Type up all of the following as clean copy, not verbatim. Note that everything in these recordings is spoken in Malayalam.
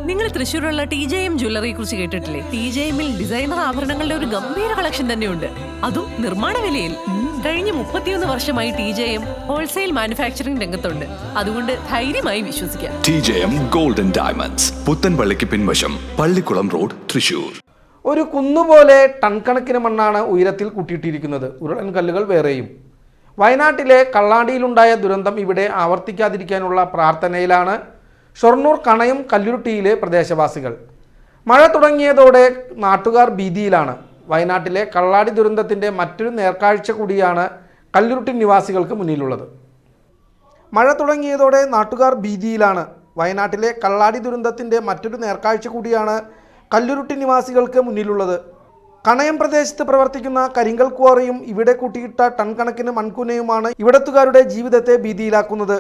നിങ്ങൾ തൃശ്ശൂരുള്ള TJM ജ്വല്ലറിയെ കുറിച്ച് കേട്ടിട്ടില്ലേ? TJMൽ ഡിസൈനർ ആഭരണങ്ങളുടെ ഒരു ഗംഭീര കളക്ഷൻ തന്നെയുണ്ട്, അതും നിർമ്മാണ വിലയിൽ. കഴിഞ്ഞ 31 വർഷമായി TJM ഹോൾസെയിൽ മാനുഫാക്ചറിംഗ് രംഗത്തുണ്ട്. അതുകൊണ്ട് ധൈര്യമായി വിശ്വസിക്കാം. TJM ഗോൾഡൻ ഡയമണ്ട്സ്, പുത്തൻപള്ളിക്ക് പിൻവശം, പള്ളിക്കുളം റോഡ്, തൃശ്ശൂർ. ഒരു കുന്നുപോലെ ടൺ കണക്കിന് മണ്ണാണ് ഉയരത്തിൽ കൂട്ടിയിട്ടിരിക്കുന്നത്. ഉരുളൻ കല്ലുകൾ വേറെയും. വയനാട്ടിലെ കള്ളാടിയിലുണ്ടായ ദുരന്തം ഇവിടെ ആവർത്തിക്കാതിരിക്കാനുള്ള പ്രാർത്ഥനയിലാണ് ഷൊർണൂർ കണയം കല്ലുരുട്ടിയിലെ പ്രദേശവാസികൾ. മഴ തുടങ്ങിയതോടെ നാട്ടുകാർ ഭീതിയിലാണ്. വയനാട്ടിലെ കള്ളാടി ദുരന്തത്തിൻ്റെ മറ്റൊരു നേർക്കാഴ്ച കൂടിയാണ് കല്ലുരുട്ടി നിവാസികൾക്ക് മുന്നിലുള്ളത്. മഴ തുടങ്ങിയതോടെ നാട്ടുകാർ ഭീതിയിലാണ്. വയനാട്ടിലെ കള്ളാടി ദുരന്തത്തിൻ്റെ മറ്റൊരു നേർക്കാഴ്ച കൂടിയാണ് കല്ലുരുട്ടി നിവാസികൾക്ക് മുന്നിലുള്ളത്. കണയം പ്രദേശത്ത് പ്രവർത്തിക്കുന്ന കരിങ്കൽ ക്വാറിയും ഇവിടെ കൂട്ടിയിട്ട ടൺ കണക്കിന് മൺകൂനയുമാണ് ഇവിടത്തുകാരുടെ ജീവിതത്തെ ഭീതിയിലാക്കുന്നത്.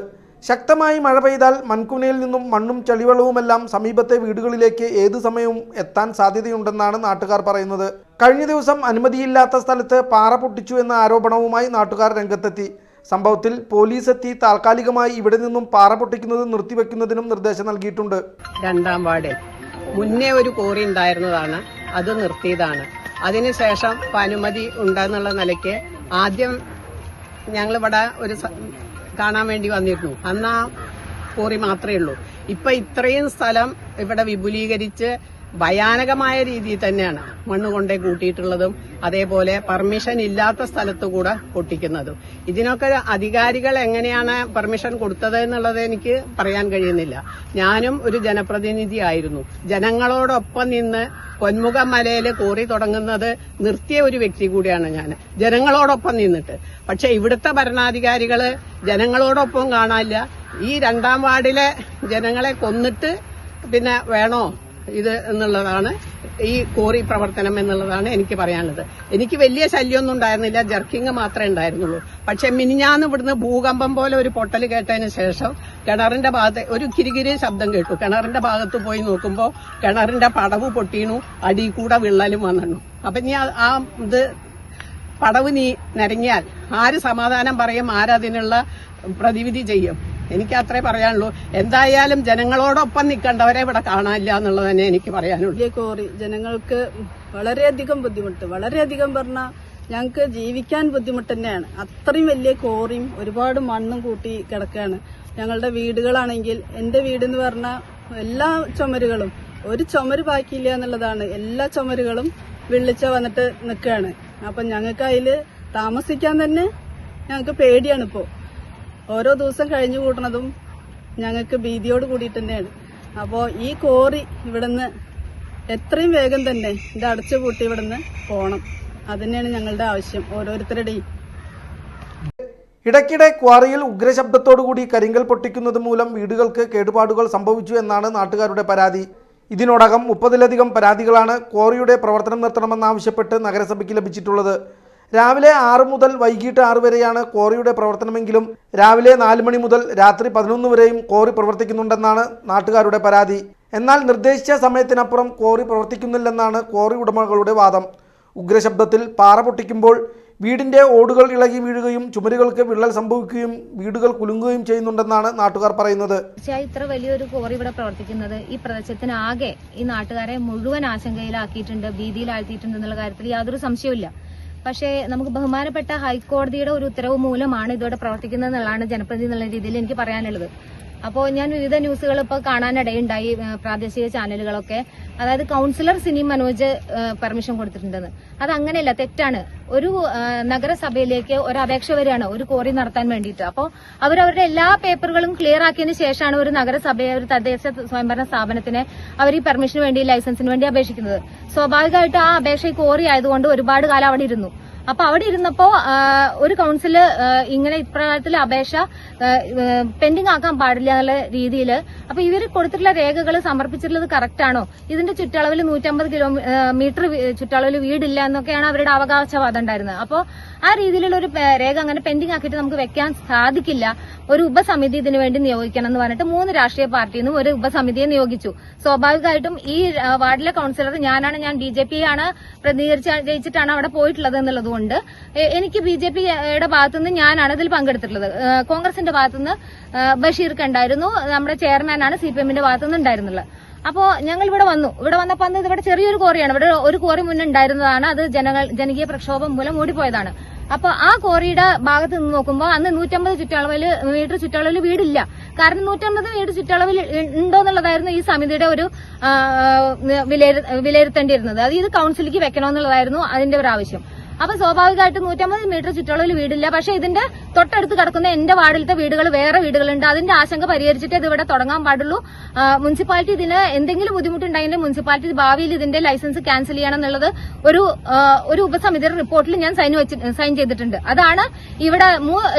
ശക്തമായി മഴ പെയ്താൽ മൺകൂനയിൽ നിന്നും മണ്ണും ചളിവെള്ളവുമെല്ലാം സമീപത്തെ വീടുകളിലേക്ക് ഏതു സമയവും എത്താൻ സാധ്യതയുണ്ടെന്നാണ് നാട്ടുകാർ പറയുന്നത്. കഴിഞ്ഞ ദിവസം അനുമതിയില്ലാത്ത സ്ഥലത്ത് പാറ പൊട്ടിച്ചു എന്ന ആരോപണവുമായി നാട്ടുകാർ രംഗത്തെത്തി. സംഭവത്തിൽ പോലീസ് എത്തി താൽക്കാലികമായി ഇവിടെ നിന്നും പാറ പൊട്ടിക്കുന്നത് നിർത്തിവെക്കുന്നതിനും നിർദ്ദേശം നൽകിയിട്ടുണ്ട്. രണ്ടാം വാർഡിൽ മുന്നേ ഒരു കോറി ഉണ്ടായിരുന്നതാണ്, അത് നിർത്തിയതാണ്. അതിനുശേഷം അനുമതി ഉണ്ടെന്നുള്ള നിലയ്ക്ക് ആദ്യം ഞങ്ങളിവിടെ ഒരു കാണാൻ വേണ്ടി വന്നിരുന്നു. അന്ന് ആ കോറി മാത്രമേ ഉള്ളൂ. ഇപ്പൊ ഇത്രയും സ്ഥലം ഇവിടെ വിപുലീകരിച്ച് ഭയാനകമായ രീതിയിൽ തന്നെയാണ് മണ്ണ് കൊണ്ടേ കൂട്ടിയിട്ടുള്ളതും അതേപോലെ പെർമിഷൻ ഇല്ലാത്ത സ്ഥലത്ത് കൂടെ പൊട്ടിക്കുന്നതും. ഇതിനൊക്കെ അധികാരികൾ എങ്ങനെയാണ് പെർമിഷൻ കൊടുത്തത് എന്നുള്ളത് എനിക്ക് പറയാൻ കഴിയുന്നില്ല. ഞാനും ഒരു ജനപ്രതിനിധി ആയിരുന്നു. ജനങ്ങളോടൊപ്പം നിന്ന് പൊന്മുഖം മലയിൽ കോറി തുടങ്ങുന്നത് നിർത്തിയ ഒരു വ്യക്തി കൂടിയാണ് ഞാൻ, ജനങ്ങളോടൊപ്പം നിന്നിട്ട്. പക്ഷെ ഇവിടുത്തെ ഭരണാധികാരികള് ജനങ്ങളോടൊപ്പം കാണാനില്ല. ഈ രണ്ടാം വാർഡിലെ ജനങ്ങളെ കൊന്നിട്ട് പിന്നെ വേണോ ഇത് എന്നുള്ളതാണ്, ഈ കോറി പ്രവർത്തനം എന്നുള്ളതാണ് എനിക്ക് പറയാനുള്ളത്. എനിക്ക് വലിയ ശല്യമൊന്നും ഉണ്ടായിരുന്നില്ല, ജർക്കിങ് മാത്രമേ ഉണ്ടായിരുന്നുള്ളൂ. പക്ഷെ മിനിഞ്ഞാന്ന് ഇവിടുന്ന് ഭൂകമ്പം പോലെ ഒരു പൊട്ടൽ കേട്ടതിന് ശേഷം കിണറിന്റെ ഭാഗത്ത് ഒരു കിരികിരി ശബ്ദം കേട്ടു. കിണറിന്റെ ഭാഗത്ത് പോയി നോക്കുമ്പോൾ കിണറിന്റെ പടവ് പൊട്ടീണു, അടി കൂടെ വിള്ളലും വന്നു. അപ്പൊ ഇനി ആ ഇത് പടവ് നിരങ്ങിയാൽ ആര് സമാധാനം പറയും, ആരതിനുള്ള പ്രതിവിധി ചെയ്യും? എനിക്ക് അത്രേ പറയാനുള്ളൂ. എന്തായാലും ജനങ്ങളോടൊപ്പം നിൽക്കേണ്ടവരെ ഇവിടെ കാണാനില്ല എന്നുള്ളത് തന്നെ എനിക്ക് പറയാനുള്ളൂ. വലിയ കോറി ജനങ്ങൾക്ക് വളരെയധികം ബുദ്ധിമുട്ട്, വളരെയധികം പറഞ്ഞാൽ ഞങ്ങൾക്ക് ജീവിക്കാൻ ബുദ്ധിമുട്ട് തന്നെയാണ്. അത്രയും വലിയ കോറിയും ഒരുപാട് മണ്ണും കൂട്ടി കിടക്കുകയാണ്. ഞങ്ങളുടെ വീടുകളാണെങ്കിൽ, എന്റെ വീടെന്ന് പറഞ്ഞാൽ എല്ലാ ചുമരുകളും, ഒരു ചുമര് ബാക്കിയില്ല എന്നുള്ളതാണ്. എല്ലാ ചുമരുകളും വിളിച്ച വന്നിട്ട് നിൽക്കുകയാണ്. അപ്പം ഞങ്ങൾക്ക് അതിൽ താമസിക്കാൻ തന്നെ ഞങ്ങൾക്ക് പേടിയാണ്. ഇപ്പോൾ ഓരോ ദിവസം കഴിഞ്ഞു കൂട്ടുന്നതും ഞങ്ങൾക്ക് ഭീതിയോട് കൂടിയിട്ട് തന്നെയാണ്. അപ്പോൾ ഈ കോറി ഇവിടുന്ന് എത്രയും വേഗം തന്നെ ഇത് അടച്ചു പൂട്ടി ഇവിടുന്ന് പോകണം. അതുതന്നെയാണ് ഞങ്ങളുടെ ആവശ്യം ഓരോരുത്തരുടെയും. ഇടയ്ക്കിടെ ക്വാറിയിൽ ഉഗ്രശബ്ദത്തോടുകൂടി കരിങ്കൽ പൊട്ടിക്കുന്നത് മൂലം വീടുകൾക്ക് കേടുപാടുകൾ സംഭവിച്ചു എന്നാണ് നാട്ടുകാരുടെ പരാതി. ഇതിനോടകം 30-ലധികം പരാതികളാണ് ക്വാറിയുടെ പ്രവർത്തനം നിർത്തണമെന്നാവശ്യപ്പെട്ട് നഗരസഭയ്ക്ക് ലഭിച്ചിട്ടുള്ളത്. രാവിലെ 6 മുതൽ വൈകിട്ട് 6 വരെയാണ് ക്വാറിയുടെ പ്രവർത്തനമെങ്കിലും രാവിലെ 4 മണി മുതൽ രാത്രി 11 വരെയും ക്വാറി പ്രവർത്തിക്കുന്നുണ്ടെന്നാണ് നാട്ടുകാരുടെ പരാതി. എന്നാൽ നിർദ്ദേശിച്ച സമയത്തിനപ്പുറം ക്വാറി പ്രവർത്തിക്കുന്നില്ലെന്നാണ് ക്വാറി ഉടമകളുടെ വാദം. ഉഗ്രശബ്ദത്തിൽ പാറ പൊട്ടിക്കുമ്പോൾ വീടിന്റെ ഓടുകൾ ഇളകി വീഴുകയും ചുമരുകൾക്ക് വിള്ളൽ സംഭവിക്കുകയും വീടുകൾ കുലുങ്ങുകയും ചെയ്യുന്നുണ്ടെന്നാണ് നാട്ടുകാർ പറയുന്നത്. ഇത്ര വലിയൊരു കോറി ഇവിടെ പ്രവർത്തിക്കുന്നത് ഈ പ്രദേശത്തിനാകെ ഈ നാട്ടുകാരെ മുഴുവൻ ആശങ്കയിലാക്കിയിട്ടുണ്ട്, ഭീതിയിലാഴ്ത്തിയിട്ടുണ്ട് എന്നുള്ള കാര്യത്തിൽ യാതൊരു സംശയവുമില്ല. പക്ഷേ നമുക്ക് ബഹുമാനപ്പെട്ട ഹൈക്കോടതിയുടെ ഒരു ഉത്തരവ് മൂലമാണ് ഇതോടെ പ്രവർത്തിക്കുന്നത് എന്നുള്ളതാണ് ജനപ്രതിനിധി എന്നുള്ള രീതിയിൽ എനിക്ക് പറയാനുള്ളത്. അപ്പോൾ ഞാൻ വിവിധ ന്യൂസുകൾ ഇപ്പോൾ കാണാനിടയുണ്ടായി, പ്രാദേശിക ചാനലുകളൊക്കെ. അതായത് കൗൺസിലർ സിനി മനോജ് പെർമിഷൻ കൊടുത്തിട്ടുണ്ടെന്ന്. അത് അങ്ങനെയല്ല, തെറ്റാണ്. ഒരു നഗരസഭയിലേക്ക് ഒരു അപേക്ഷ വരികയാണ് ഒരു കോറി നടത്താൻ വേണ്ടിയിട്ട്. അപ്പോൾ അവരവരുടെ എല്ലാ പേപ്പറുകളും ക്ലിയർ ആക്കിയതിനു ശേഷമാണ് ഒരു നഗരസഭയെ, ഒരു തദ്ദേശ സ്വയംഭരണ സ്ഥാപനത്തിനെ അവർ ഈ പെർമിഷന് വേണ്ടി, ലൈസൻസിന് വേണ്ടി അപേക്ഷിക്കുന്നത്. സ്വാഭാവികമായിട്ട് ആ അപേക്ഷ ഈ കോറി ആയതുകൊണ്ട് ഒരുപാട് കാലം അവിടെ ഇരുന്നു. അപ്പൊ അവിടെ ഇരുന്നപ്പോ ഒരു കൗൺസില് ഇങ്ങനെ ഇപ്രകാരത്തിൽ അപേക്ഷ പെൻഡിംഗ് ആക്കാൻ പാടില്ല എന്നുള്ള രീതിയിൽ, അപ്പൊ ഇവർ കൊടുത്തിട്ടുള്ള രേഖകൾ സമർപ്പിച്ചിട്ടുള്ളത് കറക്റ്റ് ആണോ, ഇതിന്റെ ചുറ്റളവിൽ 150 കിലോമീറ്റർ ചുറ്റളവിൽ വീടില്ല എന്നൊക്കെയാണ് അവരുടെ അവകാശവാദം ഉണ്ടായിരുന്നത്. അപ്പോൾ ആ രീതിയിലുള്ള ഒരു രേഖ അങ്ങനെ പെൻഡിംഗ് ആക്കിയിട്ട് നമുക്ക് വെക്കാൻ സാധിക്കില്ല. ഒരു ഉപസമിതി ഇതിനു വേണ്ടി നിയോഗിക്കണം എന്ന് പറഞ്ഞിട്ട് 3 രാഷ്ട്രീയ പാർട്ടിയിൽ നിന്നും ഒരു ഉപസമിതിയെ നിയോഗിച്ചു. സ്വാഭാവികമായിട്ടും ഈ വാർഡിലെ കൗൺസിലർ ഞാനാണ്, ഞാൻ BJP ആണ് പ്രതിനിധീകരിച്ച് ജയിച്ചിട്ടാണ് അവിടെ പോയിട്ടുള്ളത് എന്നുള്ളത് കൊണ്ട് എനിക്ക് BJPയുടെ ഭാഗത്തുനിന്ന് ഞാനാണ് ഇതിൽ പങ്കെടുത്തിട്ടുള്ളത്. കോൺഗ്രസിന്റെ ഭാഗത്തുനിന്ന് ബഷീർക്ക് ഉണ്ടായിരുന്നു, നമ്മുടെ ചെയർമാനാണ് CPMന്റെ ഭാഗത്തുനിന്ന് ഉണ്ടായിരുന്നുള്ളത്. അപ്പോൾ ഞങ്ങൾ ഇവിടെ വന്നപ്പോൾ അന്ന് ഇവിടെ ചെറിയൊരു കോറിയാണ്, ഇവിടെ ഒരു കോറി മുന്നേ ഉണ്ടായിരുന്നതാണ്, അത് ജനകീയ പ്രക്ഷോഭം മൂലം മൂടിപ്പോയതാണ്. അപ്പൊ ആ കോറിയുടെ ഭാഗത്ത് നിന്ന് നോക്കുമ്പോൾ അന്ന് 150 മീറ്റർ ചുറ്റളവിൽ വീടില്ല. കാരണം 150 മീറ്റർ ചുറ്റളവിൽ ഉണ്ടോ എന്നുള്ളതായിരുന്നു ഈ സമിതിയുടെ ഒരു വിലയിരുത്തേണ്ടിയിരുന്നത്. അത് ഇത് കൌൺസിലിലേക്ക് വെക്കണമെന്നുള്ളതായിരുന്നു അതിന്റെ ഒരു ആവശ്യം. അപ്പൊ സ്വാഭാവികമായിട്ട് 150 മീറ്റർ ചുറ്റളവിൽ വീടില്ല. പക്ഷെ ഇതിന്റെ തൊട്ടടുത്ത് കിടക്കുന്ന എന്റെ വാർഡിലത്തെ വീടുകൾ വേറെ വീടുകളുണ്ട്. അതിന്റെ ആശങ്ക പരിഹരിച്ചിട്ട് ഇത് ഇവിടെ തുടങ്ങാൻ പാടുള്ളൂ. മുനിസിപ്പാലിറ്റി ഇതിന് എന്തെങ്കിലും ബുദ്ധിമുട്ടുണ്ടെങ്കിൽ മുനിസിപ്പാലിറ്റി ഭാവിയിൽ ഇതിന്റെ ലൈസൻസ് ക്യാൻസൽ ചെയ്യണം എന്നുള്ളത് ഒരു ഉപസമിതിയുടെ റിപ്പോർട്ടിൽ ഞാൻ സൈൻ ചെയ്തിട്ടുണ്ട്. അതാണ് ഇവിടെ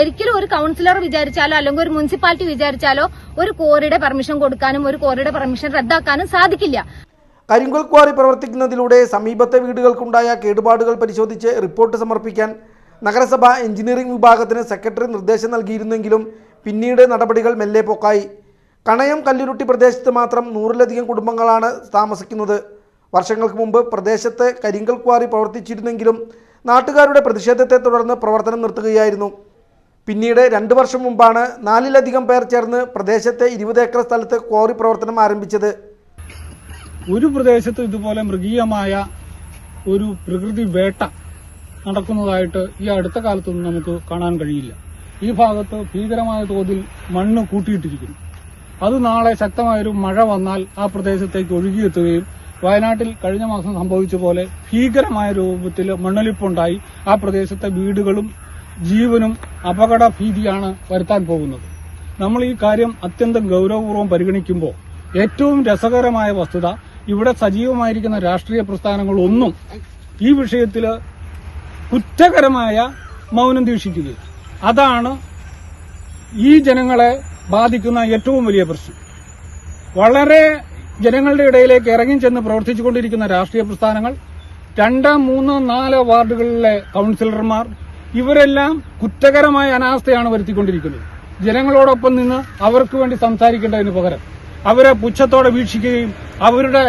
ഒരിക്കലും ഒരു കൌൺസിലർ വിചാരിച്ചാലോ അല്ലെങ്കിൽ ഒരു മുനിസിപ്പാലിറ്റി വിചാരിച്ചാലോ ഒരു കോറിയുടെ പെർമിഷൻ കൊടുക്കാനും ഒരു കോറിയുടെ പെർമിഷൻ റദ്ദാക്കാനും സാധിക്കില്ല. കരിങ്കൽ ക്വാറി പ്രവർത്തിക്കുന്നതിലൂടെ സമീപത്തെ വീടുകൾക്കുണ്ടായ കേടുപാടുകൾ പരിശോധിച്ച് റിപ്പോർട്ട് സമർപ്പിക്കാൻ നഗരസഭ എഞ്ചിനീയറിംഗ് വിഭാഗത്തിന് സെക്രട്ടറി നിർദ്ദേശം നൽകിയിരുന്നെങ്കിലും പിന്നീട് നടപടികൾ മെല്ലെ പോക്കായി. കണയം കല്ലുരുട്ടി പ്രദേശത്ത് മാത്രം 100-ലധികം കുടുംബങ്ങളാണ് താമസിക്കുന്നത്. വർഷങ്ങൾക്ക് മുമ്പ് പ്രദേശത്ത് കരിങ്കൽ ക്വാറി പ്രവർത്തിച്ചിരുന്നെങ്കിലും നാട്ടുകാരുടെ പ്രതിഷേധത്തെ തുടർന്ന് പ്രവർത്തനം നിർത്തുകയായിരുന്നു. പിന്നീട് 2 വർഷം മുമ്പാണ് 4-ലധികം പേർ ചേർന്ന് പ്രദേശത്തെ 20 ഏക്കർ സ്ഥലത്ത് ക്വാറി പ്രവർത്തനം ആരംഭിച്ചത്. ഒരു പ്രദേശത്ത് ഇതുപോലെ മൃഗീയമായ ഒരു പ്രകൃതി വേട്ട നടക്കുന്നതായിട്ട് ഈ അടുത്ത കാലത്തൊന്നും നമുക്ക് കാണാൻ കഴിയില്ല. ഈ ഭാഗത്ത് ഭീകരമായ തോതിൽ മണ്ണ് കൂട്ടിയിട്ടിരിക്കുന്നു. അത് നാളെ ശക്തമായൊരു മഴ വന്നാൽ ആ പ്രദേശത്തേക്ക് ഒഴുകിയെത്തുകയും വയനാട്ടിൽ കഴിഞ്ഞ മാസം സംഭവിച്ച പോലെ ഭീകരമായ രൂപത്തിൽ മണ്ണൊലിപ്പുണ്ടായി ആ പ്രദേശത്തെ വീടുകളും ജീവനും അപകട ഭീതിയാണ് വരുത്താൻ പോകുന്നത്. നമ്മൾ ഈ കാര്യം അത്യന്തം ഗൌരവപൂർവ്വം പരിഗണിക്കുമ്പോൾ ഏറ്റവും രസകരമായ വസ്തുത, ഇവിടെ സജീവമായിരിക്കുന്ന രാഷ്ട്രീയ പ്രസ്ഥാനങ്ങളൊന്നും ഈ വിഷയത്തിൽ കുറ്റകരമായ മൗനം ദീക്ഷിക്കുകയും അതാണ് ഈ ജനങ്ങളെ ബാധിക്കുന്ന ഏറ്റവും വലിയ പ്രശ്നം. വളരെ ജനങ്ങളുടെ ഇടയിലേക്ക് ഇറങ്ങിച്ചെന്ന് പ്രവർത്തിച്ചുകൊണ്ടിരിക്കുന്ന രാഷ്ട്രീയ പ്രസ്ഥാനങ്ങൾ, 2, 3, 4 വാർഡുകളിലെ കൌൺസിലർമാർ ഇവരെല്ലാം കുറ്റകരമായ അനാസ്ഥയാണ് വരുത്തിക്കൊണ്ടിരിക്കുന്നത്. ജനങ്ങളോടൊപ്പം നിന്ന് അവർക്ക് വേണ്ടി സംസാരിക്കേണ്ടതിന് പകരം അവരെ പുച്ഛത്തോടെ വീക്ഷിക്കുകയും അവരുടെ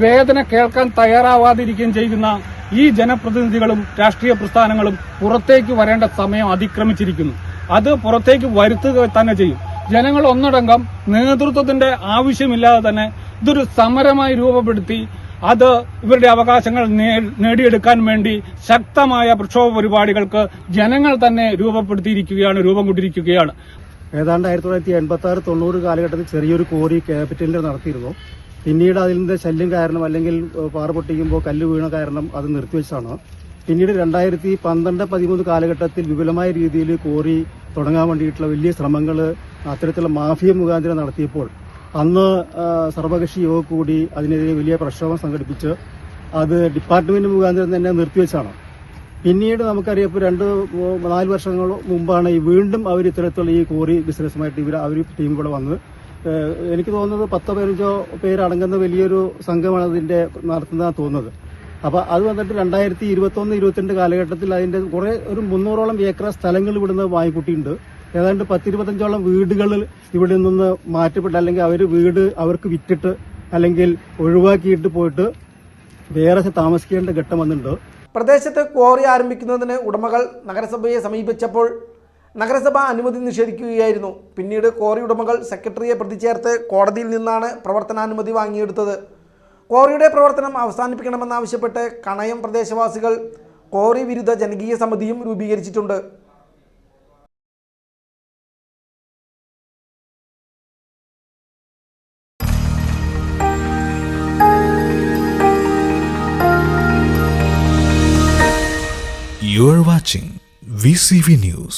വേദന കേൾക്കാൻ തയ്യാറാവാതിരിക്കുകയും ചെയ്യുന്ന ഈ ജനപ്രതിനിധികളും രാഷ്ട്രീയ പ്രസ്ഥാനങ്ങളും പുറത്തേക്ക് വരേണ്ട സമയം അതിക്രമിച്ചിരിക്കുന്നു. അത് പുറത്തേക്ക് വരുത്തുക തന്നെ ചെയ്യും. ജനങ്ങൾ ഒന്നടങ്കം നേതൃത്വത്തിന്റെ ആവശ്യമില്ലാതെ തന്നെ ഇതൊരു സമരമായി രൂപപ്പെടുത്തി അത് ഇവരുടെ അവകാശങ്ങൾ നേടിയെടുക്കാൻ വേണ്ടി ശക്തമായ പ്രക്ഷോഭ പരിപാടികൾക്ക് ജനങ്ങൾ തന്നെ രൂപം കൊണ്ടിരിക്കുകയാണ്. ഏതാണ്ട് 1986-90 കാലഘട്ടത്തിൽ ചെറിയൊരു കോറി ക്യാപിറ്റലിൽ നടത്തിയിരുന്നു. പിന്നീട് അതിന്റെ ശല്യം കാരണം അല്ലെങ്കിൽ പാറ പൊട്ടിക്കുമ്പോൾ കല്ല് വീണ കാരണം അത് നിർത്തിവെച്ചാണ്. പിന്നീട് 2012-13 കാലഘട്ടത്തിൽ വിപുലമായ രീതിയിൽ കോറി തുടങ്ങാൻ വേണ്ടിയിട്ടുള്ള വലിയ ശ്രമങ്ങൾ അത്തരത്തിലുള്ള മാഫിയ മുഖാന്തരം നടത്തിയപ്പോൾ അന്ന് സർവകക്ഷി യോഗം കൂടി അതിനെതിരെ വലിയ പ്രക്ഷോഭം സംഘടിപ്പിച്ച് അത് ഡിപ്പാർട്ട്മെന്റ് മുഖാന്തരം തന്നെ നിർത്തിവെച്ചാണ്. പിന്നീട് നമുക്കറിയാം, ഇപ്പോൾ 2-4 വർഷങ്ങൾ മുമ്പാണ് വീണ്ടും അവർ ഇത്തരത്തിലുള്ള ഈ കോറി ബിസിനസ്സുമായിട്ട് അവർ ടീം കൂടെ വന്ന്, എനിക്ക് തോന്നുന്നത് 10-15 പേരടങ്ങുന്ന വലിയൊരു സംഘമാണ് അതിന്റെ നടത്തുന്നതെന്ന് തോന്നുന്നത്. അപ്പൊ അത് വന്നിട്ട് 2021-22 കാലഘട്ടത്തിൽ അതിന്റെ ഒരു 300ഓളം ഏക്കർ സ്ഥലങ്ങൾ ഇവിടുന്ന് വാങ്ങിക്കൂട്ടിയിട്ടുണ്ട്. ഏതാണ്ട് 10-25ഓളം വീടുകൾ ഇവിടെ നിന്ന് മാറ്റപ്പെട്ട് അല്ലെങ്കിൽ വീട് അവർക്ക് വിറ്റിട്ട് അല്ലെങ്കിൽ ഒഴിവാക്കിയിട്ട് പോയിട്ട് വേറെ താമസിക്കേണ്ട ഘട്ടം വന്നിട്ടുണ്ട്. പ്രദേശത്ത് ക്വാറി ആരംഭിക്കുന്നതിന് ഉടമകൾ നഗരസഭയെ സമീപിച്ചപ്പോൾ നഗരസഭ അനുമതി നിഷേധിക്കുകയായിരുന്നു. പിന്നീട് ക്വാറി ഉടമകൾ സെക്രട്ടറിയെ പ്രതി ചേർത്ത് കോടതിയിൽ നിന്നാണ് പ്രവർത്തനാനുമതി വാങ്ങിയെടുത്തത്. ക്വാറിയുടെ പ്രവർത്തനം അവസാനിപ്പിക്കണമെന്നാവശ്യപ്പെട്ട് കണയം പ്രദേശവാസികൾ ക്വാറി വിരുദ്ധ ജനകീയ സമിതിയും രൂപീകരിച്ചിട്ടുണ്ട്. You are watching VCV News.